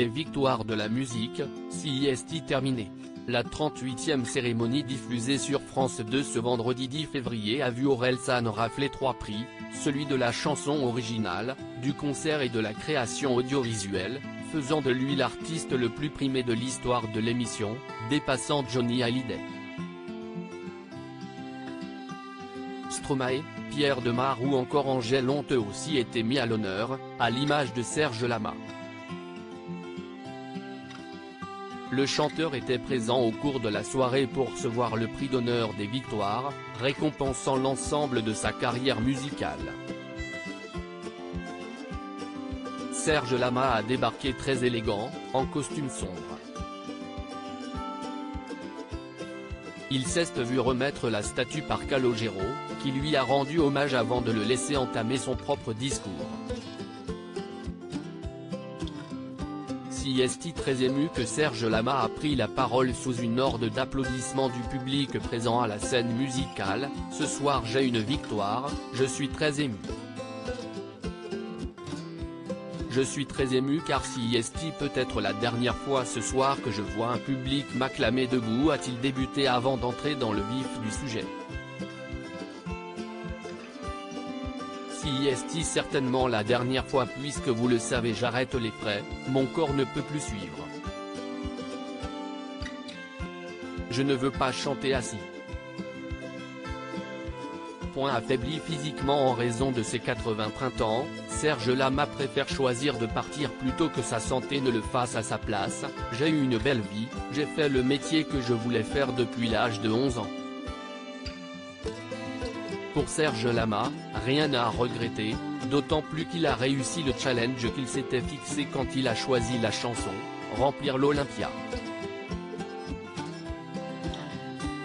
Les victoires de la musique, CIST terminé. La 38e cérémonie diffusée sur France 2 ce vendredi 10 février a vu Orelsan rafler 3 prix, celui de la chanson originale, du concert et de la création audiovisuelle, faisant de lui l'artiste le plus primé de l'histoire de l'émission, dépassant Johnny Hallyday. Stromae, Pierre Demar ou encore Angèle ont eux aussi été mis à l'honneur, à l'image de Serge Lama. Le chanteur était présent au cours de la soirée pour recevoir le prix d'honneur des victoires, récompensant l'ensemble de sa carrière musicale. Serge Lama a débarqué très élégant, en costume sombre. Il s'est vu remettre la statue par Calogero, qui lui a rendu hommage avant de le laisser entamer son propre discours. CIST très ému que Serge Lama a pris la parole sous une horde d'applaudissements du public présent à la scène musicale. Ce soir j'ai une victoire, je suis très ému. Je suis très ému car CIST peut être la dernière fois ce soir que je vois un public m'acclamer debout, a-t-il débuté avant d'entrer dans le vif du sujet. CIST certainement la dernière fois puisque vous le savez j'arrête les frais, mon corps ne peut plus suivre. Je ne veux pas chanter assis. Affaibli physiquement en raison de ses 80 printemps, Serge Lama préfère choisir de partir plutôt que sa santé ne le fasse à sa place. J'ai eu une belle vie, j'ai fait le métier que je voulais faire depuis l'âge de 11 ans. Pour Serge Lama, rien à regretter, d'autant plus qu'il a réussi le challenge qu'il s'était fixé quand il a choisi la chanson, remplir l'Olympia.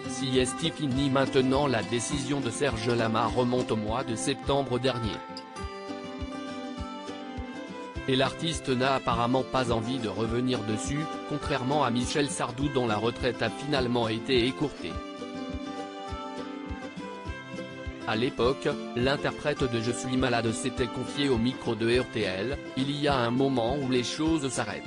CIST fini maintenant. La décision de Serge Lama remonte au mois de septembre dernier. Et l'artiste n'a apparemment pas envie de revenir dessus, contrairement à Michel Sardou dont la retraite a finalement été écourtée. À l'époque, l'interprète de Je suis malade s'était confié au micro de RTL, il y a un moment où les choses s'arrêtent.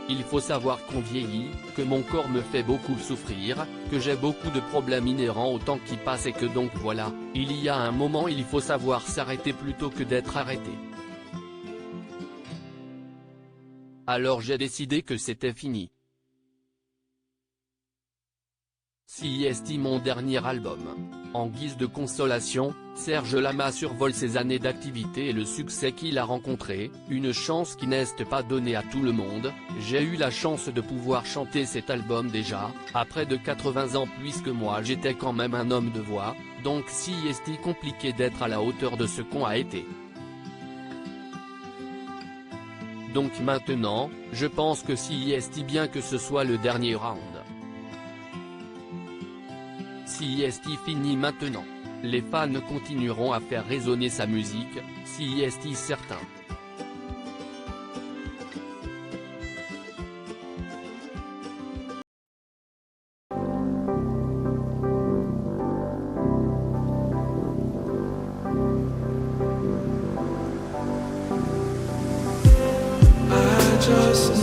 Il faut savoir qu'on vieillit, que mon corps me fait beaucoup souffrir, que j'ai beaucoup de problèmes inhérents au temps qui passe et que donc voilà, il y a un moment il faut savoir s'arrêter plutôt que d'être arrêté. Alors j'ai décidé que c'était fini. CIST mon dernier album. En guise de consolation, Serge Lama survole ses années d'activité et le succès qu'il a rencontré, une chance qui n'est pas donnée à tout le monde. J'ai eu la chance de pouvoir chanter cet album déjà, à près de 80 ans puisque moi j'étais quand même un homme de voix, donc CIST compliqué d'être à la hauteur de ce qu'on a été. Donc maintenant, je pense que CIST bien que ce soit le dernier round. CIST finit maintenant. Les fans continueront à faire résonner sa musique, CIST certain. I just